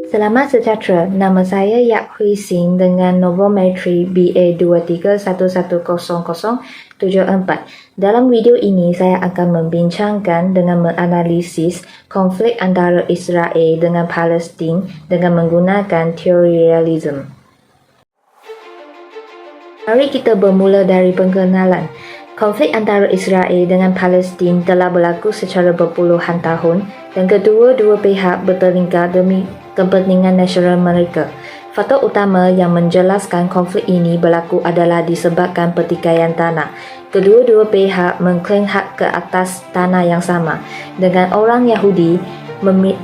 Selamat sejahtera, nama saya Yap Hui Sing dengan nombor matri BA23110074. Dalam video ini, saya akan membincangkan dengan menganalisis konflik antara Israel dengan Palestin dengan menggunakan teori realism. Mari kita bermula dari pengenalan. Konflik antara Israel dengan Palestin telah berlaku secara berpuluhan tahun dan kedua-dua pihak bertelingkar demi kepentingan nasional mereka. Faktor utama yang menjelaskan konflik ini berlaku adalah disebabkan pertikaian tanah. Kedua-dua pihak mengklaim hak ke atas tanah yang sama, dengan orang Yahudi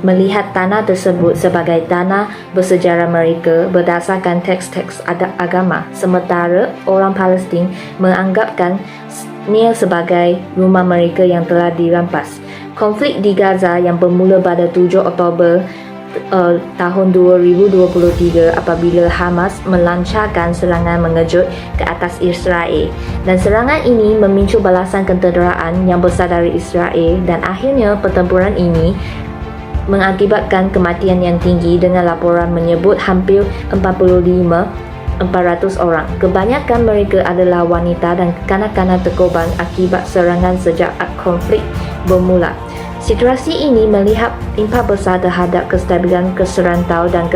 melihat tanah tersebut sebagai tanah bersejarah mereka berdasarkan teks-teks agama, sementara orang Palestin menganggapkannya sebagai rumah mereka yang telah dirampas. Konflik di Gaza yang bermula pada 7 Oktober tahun 2023 apabila Hamas melancarkan serangan mengejut ke atas Israel, dan serangan ini memicu balasan kecederaan yang besar dari Israel, dan akhirnya pertempuran ini mengakibatkan kematian yang tinggi dengan laporan menyebut hampir 400 orang. Kebanyakan mereka adalah wanita dan kanak-kanak terkorban akibat serangan sejak konflik bermula. Situasi ini melihat impak besar terhadap kestabilan keserantau dan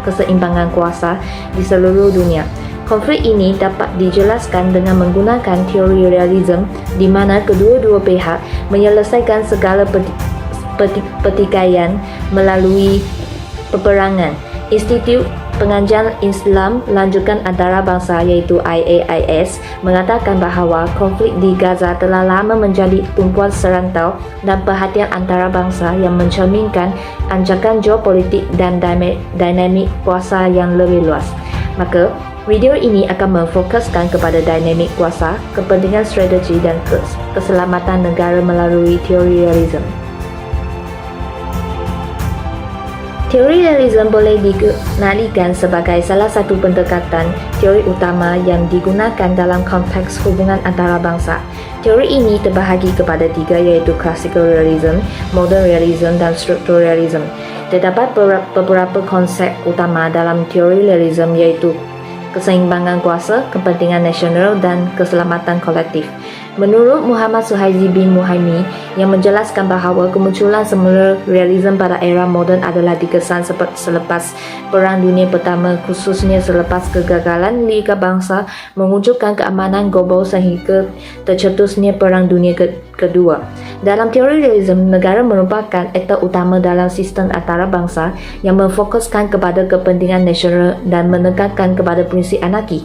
keseimbangan kuasa di seluruh dunia. Konflik ini dapat dijelaskan dengan menggunakan teori realism di mana kedua-dua pihak menyelesaikan segala pertikaian melalui peperangan. Institut Pengajian Islam Lanjutan Antarabangsa iaitu IAIS mengatakan bahawa konflik di Gaza telah lama menjadi tumpuan serantau dan perhatian antarabangsa yang mencerminkan ancaman geopolitik dan dinamik kuasa yang lebih luas. Maka, video ini akan memfokuskan kepada dinamik kuasa, kepentingan strategi dan keselamatan negara melalui teori realism. Teori realism boleh dikenalikan sebagai salah satu pendekatan teori utama yang digunakan dalam konteks hubungan antarabangsa. Teori ini terbahagi kepada tiga iaitu classical realism, modern realism dan structural realism. Terdapat beberapa konsep utama dalam teori realism iaitu keseimbangan kuasa, kepentingan nasional dan keselamatan kolektif. Menurut Muhammad Suhaili bin Muhaimi yang menjelaskan bahawa kemunculan semula realism pada era moden adalah dikesan selepas Perang Dunia Pertama, khususnya selepas kegagalan Liga Bangsa mewujudkan keamanan global sehingga tercetusnya Perang Dunia Kedua. Dalam teori realism, negara merupakan aktor utama dalam sistem antarabangsa yang memfokuskan kepada kepentingan nasional dan menekankan kepada prinsip anarki.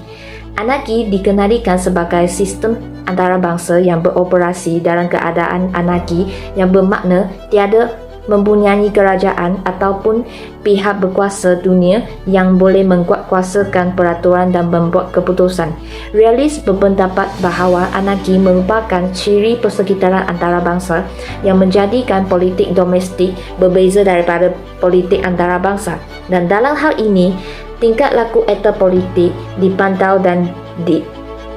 Anarki dikenalikan sebagai sistem antarabangsa yang beroperasi dalam keadaan anarki yang bermakna tiada mempunyai kerajaan ataupun pihak berkuasa dunia yang boleh menguatkuasakan peraturan dan membuat keputusan. Realis berpendapat bahawa anarki merupakan ciri persekitaran antarabangsa yang menjadikan politik domestik berbeza daripada politik antarabangsa, dan dalam hal ini tingkat laku aktor politik dipantau dan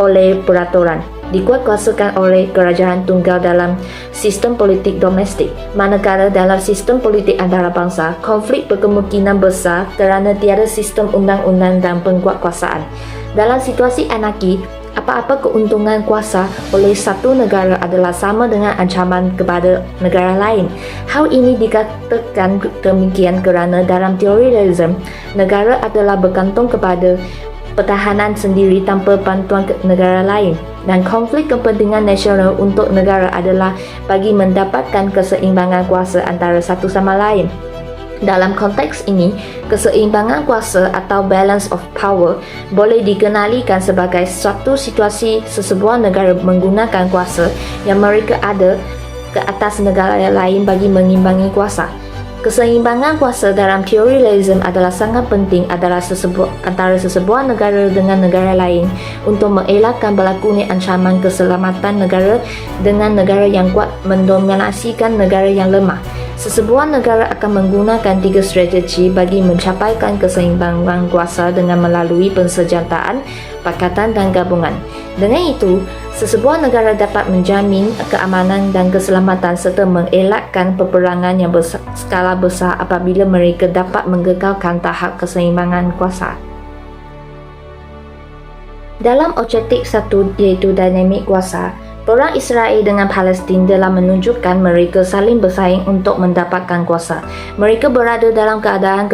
oleh peraturan dikuatkuasakan oleh kerajaan tunggal dalam sistem politik domestik. Manakala dalam sistem politik antarabangsa, konflik berkemungkinan besar kerana tiada sistem undang-undang dan penguatkuasaan. Dalam situasi anarki, apa-apa keuntungan kuasa oleh satu negara adalah sama dengan ancaman kepada negara lain. Hal ini dikatakan demikian kerana dalam teori realism, negara adalah bergantung kepada pertahanan sendiri tanpa bantuan negara lain, dan konflik kepentingan nasional untuk negara adalah bagi mendapatkan keseimbangan kuasa antara satu sama lain. Dalam konteks ini, keseimbangan kuasa atau balance of power boleh dikenalikan sebagai suatu situasi sesebuah negara menggunakan kuasa yang mereka ada ke atas negara lain bagi mengimbangi kuasa. Keseimbangan kuasa dalam teori realism adalah sangat penting antara sesebuah negara dengan negara lain untuk mengelakkan berlakunya ancaman keselamatan negara dengan negara yang kuat mendominasikan negara yang lemah. Sesebuah negara akan menggunakan 3 strategi bagi mencapaikan keseimbangan kuasa dengan melalui pensenjataan, pakatan dan gabungan. Dengan itu, sesebuah negara dapat menjamin keamanan dan keselamatan serta mengelakkan peperangan yang berskala besar apabila mereka dapat mengekalkan tahap keseimbangan kuasa. Dalam objektif satu iaitu dinamik kuasa, perang Israel dengan Palestin telah menunjukkan mereka saling bersaing untuk mendapatkan kuasa. Mereka berada dalam keadaan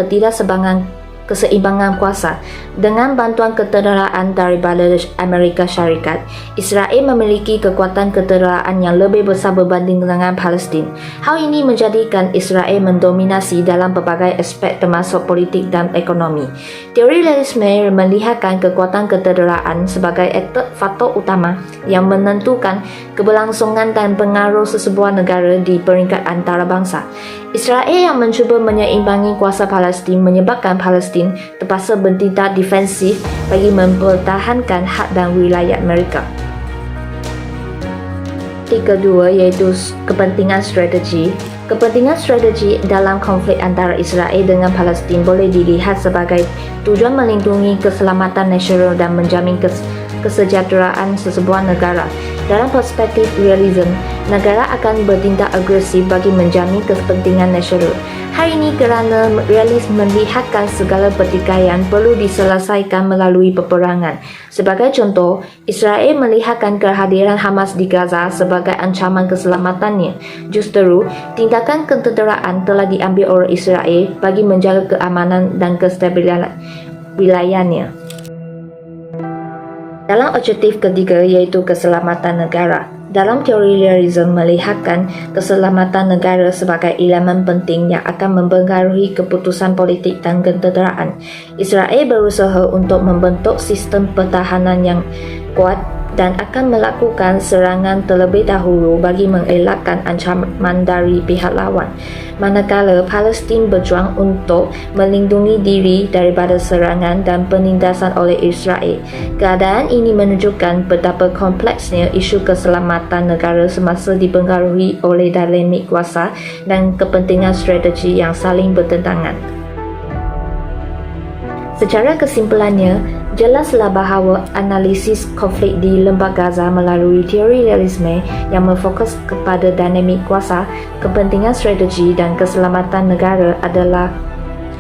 keseimbangan kuasa. Dengan bantuan ketedaraan daripada Amerika Syarikat, Israel memiliki kekuatan ketedaraan yang lebih besar berbanding dengan Palestin. Hal ini menjadikan Israel mendominasi dalam berbagai aspek termasuk politik dan ekonomi. Teori realisme melihatkan kekuatan ketedaraan sebagai faktor utama yang menentukan keberlangsungan dan pengaruh sesebuah negara di peringkat antarabangsa. Israel yang mencuba menyeimbangi kuasa Palestin menyebabkan Palestin terpaksa bertindak defensif bagi mempertahankan hak dan wilayah mereka. Kedua iaitu kepentingan strategi. Kepentingan strategi dalam konflik antara Israel dengan Palestin boleh dilihat sebagai tujuan melindungi keselamatan nasional dan menjamin kesejahteraan sesebuah negara. Dalam perspektif realism, negara akan bertindak agresif bagi menjamin kepentingan nasional. Hal ini kerana realis melihatkan segala pertikaian perlu diselesaikan melalui peperangan. Sebagai contoh, Israel melihatkan kehadiran Hamas di Gaza sebagai ancaman keselamatannya. Justru, tindakan keteteraan telah diambil oleh Israel bagi menjaga keamanan dan kestabilan wilayahnya. Dalam objektif ketiga iaitu keselamatan negara. Dalam teori realism melihatkan keselamatan negara sebagai elemen penting yang akan mempengaruhi keputusan politik dan keteteraan. Israel berusaha untuk membentuk sistem pertahanan yang kuat dan akan melakukan serangan terlebih dahulu bagi mengelakkan ancaman dari pihak lawan. Manakala Palestin berjuang untuk melindungi diri daripada serangan dan penindasan oleh Israel. Keadaan ini menunjukkan betapa kompleksnya isu keselamatan negara semasa dipengaruhi oleh dinamik kuasa dan kepentingan strategi yang saling bertentangan. Secara kesimpulannya, jelaslah bahawa analisis konflik di Lembah Gaza melalui teori realisme yang memfokus kepada dinamik kuasa, kepentingan strategi dan keselamatan negara adalah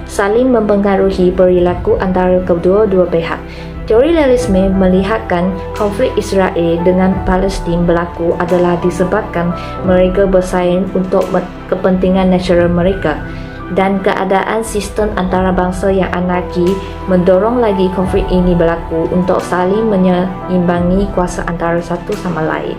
saling mempengaruhi perilaku antara kedua-dua pihak. Teori realisme melihatkan konflik Israel dengan Palestin berlaku adalah disebabkan mereka bersaing untuk kepentingan nasional mereka. Dan keadaan sistem antarabangsa yang anarki mendorong lagi konflik ini berlaku untuk saling menyeimbangi kuasa antara satu sama lain.